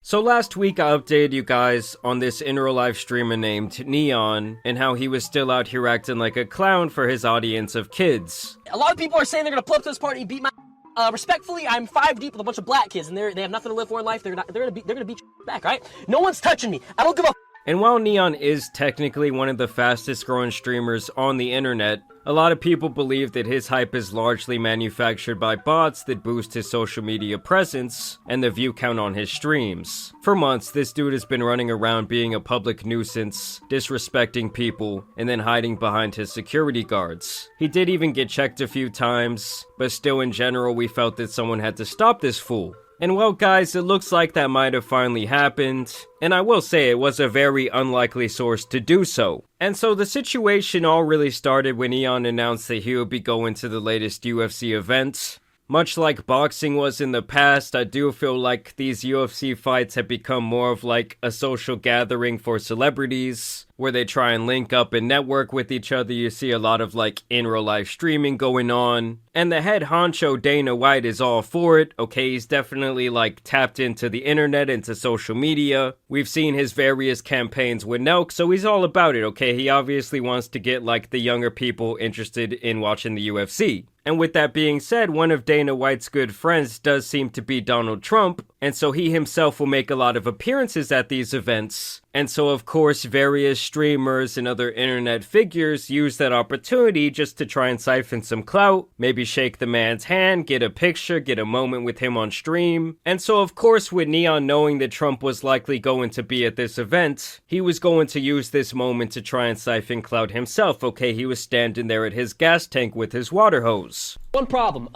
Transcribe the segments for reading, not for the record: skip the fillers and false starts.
So last week I updated you guys on this in real life streamer named Neon and how he was still out here acting like a clown for his audience of kids. A lot of people are saying they're gonna pull up to this party and beat my respectfully, I'm 5 deep with a bunch of black kids and they have nothing to live for in life. They're gonna beat you back, right? No one's touching me. I don't give a And while Neon is technically one of the fastest growing streamers on the internet, a lot of people believe that his hype is largely manufactured by bots that boost his social media presence and the view count on his streams. For months, this dude has been running around being a public nuisance, disrespecting people, and then hiding behind his security guards. He did even get checked a few times, but still in general we felt that someone had to stop this fool. And well guys, it looks like that might have finally happened, and I will say it was a very unlikely source to do so. And so the situation all really started when Neon announced that he would be going to the latest UFC event. Much like boxing was in the past, I do feel like these UFC fights have become more of like a social gathering for celebrities, where they try and link up and network with each other. You see a lot of like in real life streaming going on, and the head honcho Dana White is all for it. Okay, he's definitely like tapped into the internet, into social media. We've seen his various campaigns with Nelk, so he's all about it. Okay, he obviously wants to get like the younger people interested in watching the UFC. And with that being said, one of Dana White's good friends does seem to be Donald Trump, and so he himself will make a lot of appearances at these events. And so of course various streamers and other internet figures use that opportunity just to try and siphon some clout, maybe shake the man's hand, get a picture, get a moment with him on stream. And so of course with Neon knowing that Trump was likely going to be at this event, he was going to use this moment to try and siphon clout himself. Okay, he was standing there at his gas tank with his water hose. One problem,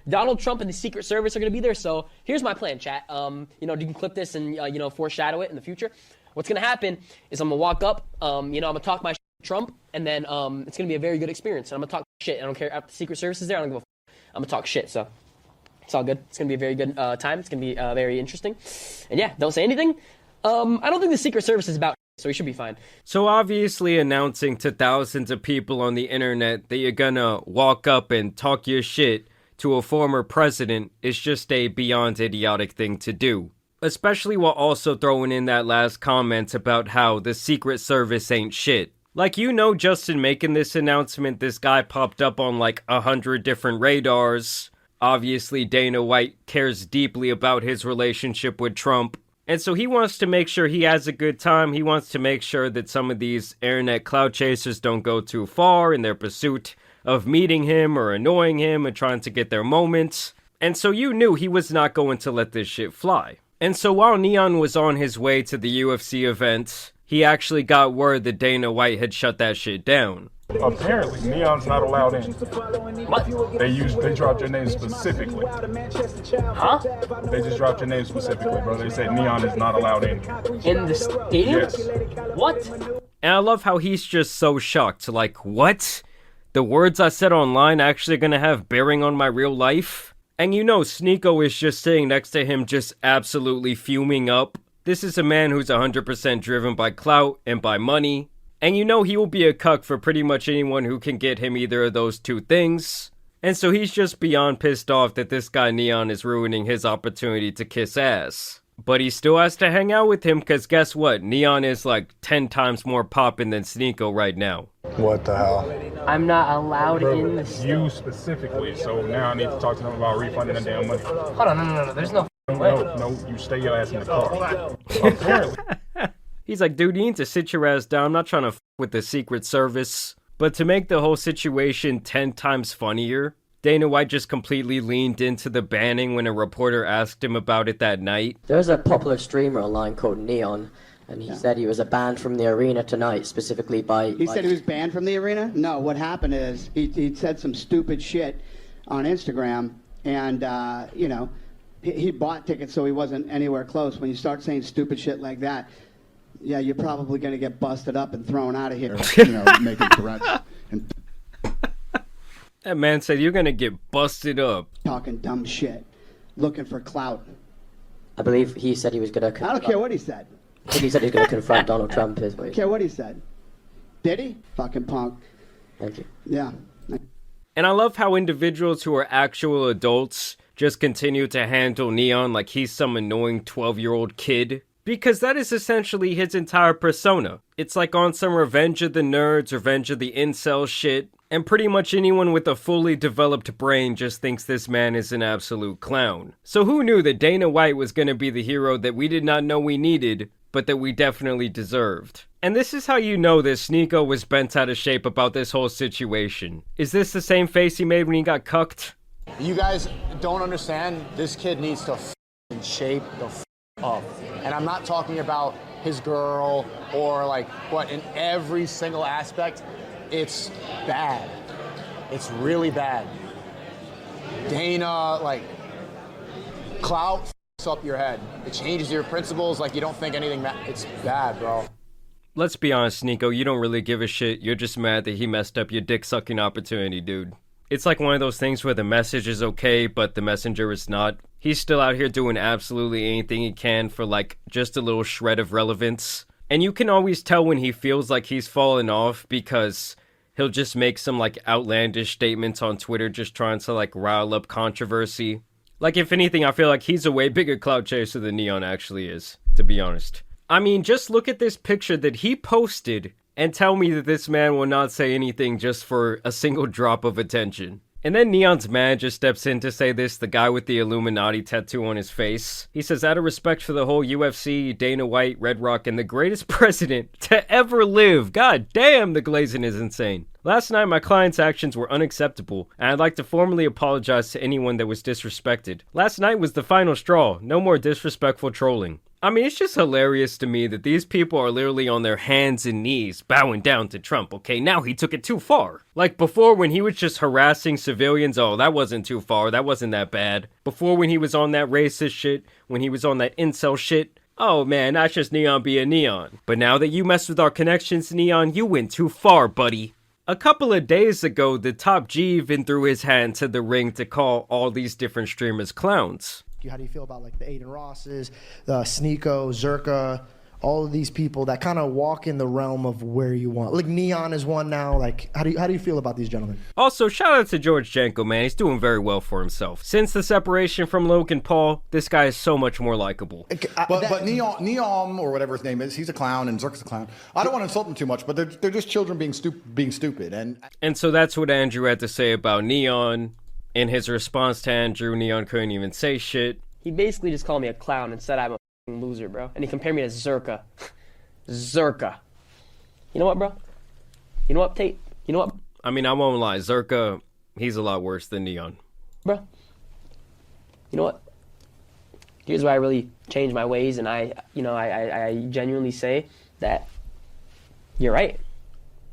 Donald Trump and the Secret Service are gonna be there, so here's my plan, chat. You can clip this and, foreshadow it in the future. What's gonna happen is I'm gonna walk up, I'm gonna talk my shit to Trump, and then, it's gonna be a very good experience, and I'm gonna talk shit. I don't care if the Secret Service is there, I don't give a I'm gonna talk shit, so it's all good. It's gonna be a very good, time. It's gonna be, very interesting. And yeah, don't say anything. I don't think the Secret Service is about so we should be fine. So obviously announcing to thousands of people on the internet that you're gonna walk up and talk your shit to a former president is just a beyond idiotic thing to do. Especially while also throwing in that last comment about how the Secret Service ain't shit. Like, just in making this announcement, this guy popped up on like 100 different radars. Obviously Dana White cares deeply about his relationship with Trump. And so he wants to make sure he has a good time. He wants to make sure that some of these internet clout chasers don't go too far in their pursuit of meeting him or annoying him and trying to get their moments. And so you knew he was not going to let this shit fly. And so while Neon was on his way to the UFC event, he actually got word that Dana White had shut that shit down. Apparently, Neon's not allowed in. What? They dropped your name specifically. Huh? They just dropped your name specifically, bro. They said Neon is not allowed in. In the stadium? Yes. What? And I love how he's just so shocked. Like, what? The words I said online actually gonna have bearing on my real life? And Sneeko is just sitting next to him just absolutely fuming up. This is a man who's 100% driven by clout and by money. And he will be a cuck for pretty much anyone who can get him either of those two things. And so he's just beyond pissed off that this guy Neon is ruining his opportunity to kiss ass. But he still has to hang out with him because guess what? Neon is like 10 times more poppin' than Sneeko right now. What the hell? I'm not allowed Bro, in the you specifically, so now I need to talk to them about refunding the damn money. Hold on, no. There's no way. No, you stay your ass in the car. Apparently. He's like, dude, you need to sit your ass down. I'm not trying to with the Secret Service. But to make the whole situation 10 times funnier, Dana White just completely leaned into the banning when a reporter asked him about it that night. There's a popular streamer online called Neon, and he said he was banned from the arena tonight, specifically by... He said he was banned from the arena? No, what happened is he said some stupid shit on Instagram, and, he bought tickets so he wasn't anywhere close. When you start saying stupid shit like that, yeah, you're probably going to get busted up and thrown out of here, making threats. And that man said you're going to get busted up. Talking dumb shit, looking for clout. I believe he said he was going to... I don't care what he said. I think he said he was going to confront Donald Trump. I don't care what he said. Did he? Fucking punk. Thank you. Yeah. And I love how individuals who are actual adults just continue to handle Neon like he's some annoying 12-year-old kid. Because that is essentially his entire persona. It's like on some Revenge of the Nerds, Revenge of the Incel shit, and pretty much anyone with a fully developed brain just thinks this man is an absolute clown. So who knew that Dana White was gonna be the hero that we did not know we needed, but that we definitely deserved? And this is how you know that Sneeko was bent out of shape about this whole situation. Is this the same face he made when he got cucked? You guys don't understand, this kid needs to shape the up. And I'm not talking about his girl or like, but in every single aspect, it's bad. It's really bad. Dana, like, clout up your head. It changes your principles, like you don't think anything, it's bad, bro. Let's be honest, Sneeko, you don't really give a shit. You're just mad that he messed up your dick-sucking opportunity, dude. It's like one of those things where the message is okay, but the messenger is not. He's still out here doing absolutely anything he can for, like, just a little shred of relevance. And you can always tell when he feels like he's fallen off because he'll just make some, like, outlandish statements on Twitter just trying to, like, rile up controversy. Like, if anything, I feel like he's a way bigger clout chaser than Neon actually is, to be honest. I mean, just look at this picture that he posted and tell me that this man will not say anything just for a single drop of attention. And then Neon's manager steps in to say this, the guy with the Illuminati tattoo on his face. He says, out of respect for the whole UFC, Dana White, Red Rock, and the greatest president to ever live. God damn, the glazing is insane. Last night, my client's actions were unacceptable, and I'd like to formally apologize to anyone that was disrespected. Last night was the final straw. No more disrespectful trolling. I mean, it's just hilarious to me that these people are literally on their hands and knees bowing down to Trump, okay? Now he took it too far. Like before when he was just harassing civilians, oh, that wasn't too far, that wasn't that bad. Before when he was on that racist shit, when he was on that incel shit, oh man, that's just Neon being Neon. But now that you messed with our connections, Neon, you went too far, buddy. A couple of days ago, the Top G even threw his hand to the ring to call all these different streamers clowns. How do you feel about like the Aiden Rosses, the Sneeko, Zerka, all of these people that kind of walk in the realm of where you want? Like Neon is one now. Like how do you feel about these gentlemen? Also, shout out to George Janko, man. He's doing very well for himself. Since the separation from Logan Paul, this guy is so much more likable. But Neon or whatever his name is, he's a clown and Zerka's a clown. I don't want to insult them too much, but they're just children being stupid. And so that's what Andrew had to say about Neon. In his response to Andrew, Neon couldn't even say shit. He basically just called me a clown and said I'm a loser, bro. And he compared me to Zerka. Zerka. You know what, bro? You know what, Tate? You know what? I mean, I won't lie. Zerka, he's a lot worse than Neon. Bro. You know what? Here's where I really changed my ways, and I genuinely say that you're right.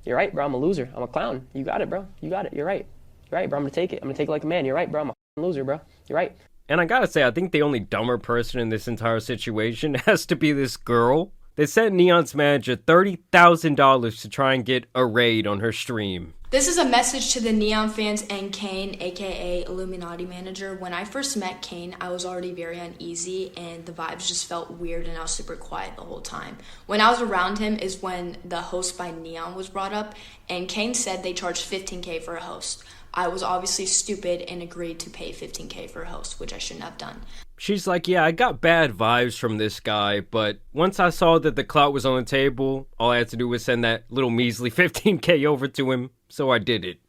You're right, bro. I'm a loser. I'm a clown. You got it, bro. You got it. You're right. You're right, bro. I'm gonna take it. I'm gonna take it like a man. You're right, bro. I'm a loser, bro. You're right. And I gotta say, I think the only dumber person in this entire situation has to be this girl. They sent Neon's manager $30,000 to try and get a raid on her stream. This is a message to the Neon fans and Kane, aka Illuminati manager. When I first met Kane, I was already very uneasy and the vibes just felt weird and I was super quiet the whole time. When I was around him is when the host by Neon was brought up and Kane said they charged $15K for a host. I was obviously stupid and agreed to pay $15K for a host, which I shouldn't have done. She's like, yeah, I got bad vibes from this guy, but once I saw that the clout was on the table, all I had to do was send that little measly $15K over to him, so I did it.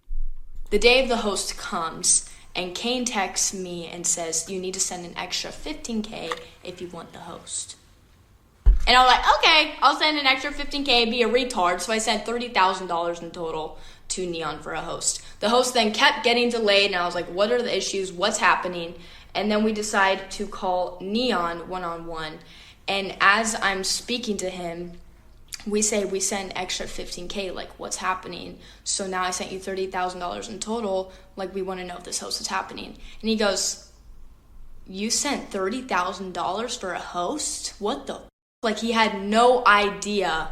The day of the host comes, and Kane texts me and says, you need to send an extra $15K if you want the host. And I was like, okay, I'll send an extra $15K, be a retard. So I sent $30,000 in total to Neon for a host. The host then kept getting delayed, and I was like, what are the issues? What's happening? And then we decide to call Neon one-on-one. And as I'm speaking to him, we say we send extra $15K, like what's happening? So now I sent you $30,000 in total, like we want to know if this host is happening. And he goes, you sent $30,000 for a host? What the f-? Like he had no idea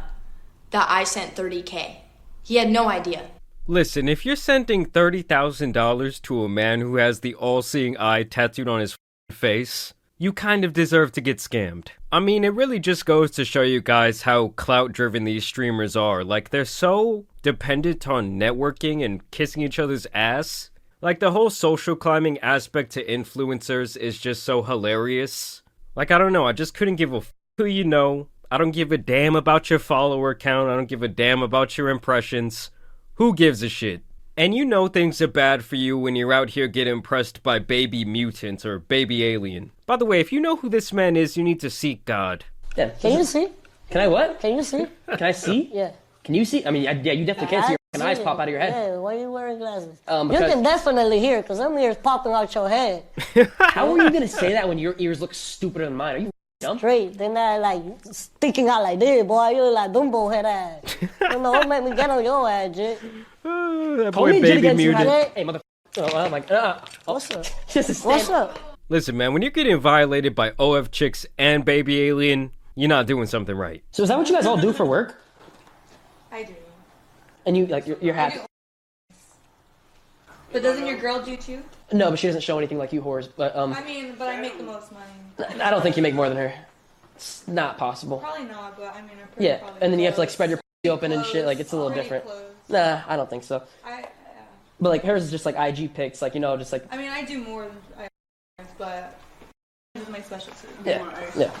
that I sent $30K. He had no idea. Listen, if you're sending $30,000 to a man who has the all-seeing eye tattooed on his face, you kind of deserve to get scammed. I mean, it really just goes to show you guys how clout-driven these streamers are. Like, they're so dependent on networking and kissing each other's ass. Like, the whole social climbing aspect to influencers is just so hilarious. Like, I don't know, I just couldn't give a f who you know. I don't give a damn about your follower count. I don't give a damn about your impressions. Who gives a shit? And you know things are bad for you when you're out here getting impressed by baby mutant or baby alien. By the way, if you know who this man is, you need to seek God. Yeah. Can you see? Can I what? Can you see? Can I see? Yeah. Can you see? I mean, yeah, you definitely can see. Your eyes pop out of your head. Yeah, why are you wearing glasses? Because- You can definitely hear, because them ears popping out your head. How are you gonna say that when your ears look stupider than mine? Are you dumb? Straight. Then I like sticking out like this, boy. You look like Dumbo head ass. You know, don't make me get on your ass, Jit. That Call boy me baby Jit mutant. again. Hey, mother. Oh my god. What's up? What's up? Listen, man, when you're getting violated by OF chicks and baby alien, you're not doing something right. So is that what you guys all do for work? I do. And you like you're happy? But doesn't your girl do too? No, but she doesn't show anything like you whores. But I mean, but I make the most money. I don't think you make more than her. It's not possible. Probably not, but I mean, I'm pretty Yeah, and then you have to like spread your open and shit. Like it's a little different. Nah, I don't think so. But like hers is just like IG pics, like you know, just like. I mean, I do more than but this is my specialty. Yeah.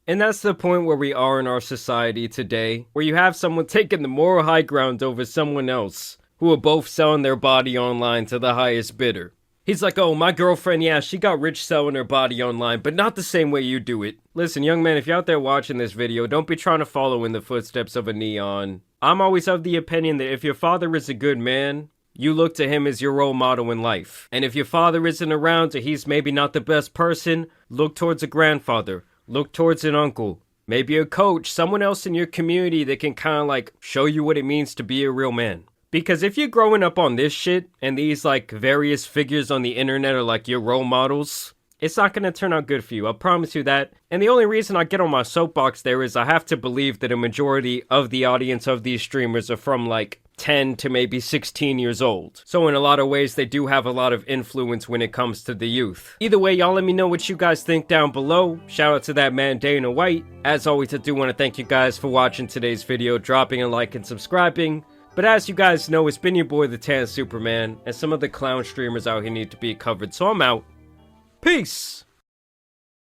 And that's the point where we are in our society today, where you have someone taking the moral high ground over someone else, who are both selling their body online to the highest bidder. He's like, oh, my girlfriend, yeah, she got rich selling her body online, but not the same way you do it. Listen, young man, if you're out there watching this video, don't be trying to follow in the footsteps of a neon. I'm always of the opinion that if your father is a good man, you look to him as your role model in life. And if your father isn't around or he's maybe not the best person, look towards a grandfather. Look towards an uncle, maybe a coach, someone else in your community that can kind of like show you what it means to be a real man. Because if you're growing up on this shit and these like various figures on the internet are like your role models, it's not going to turn out good for you. I promise you that. And the only reason I get on my soapbox there is I have to believe that a majority of the audience of these streamers are from like 10 to maybe 16 years old. So in a lot of ways, they do have a lot of influence when it comes to the youth. Either way, y'all let me know what you guys think down below. Shout out to that man Dana White. As always, I do want to thank you guys for watching today's video, dropping a like and subscribing. But as you guys know, it's been your boy the Tan Superman, and some of the clown streamers out here need to be covered, so I'm out. Peace!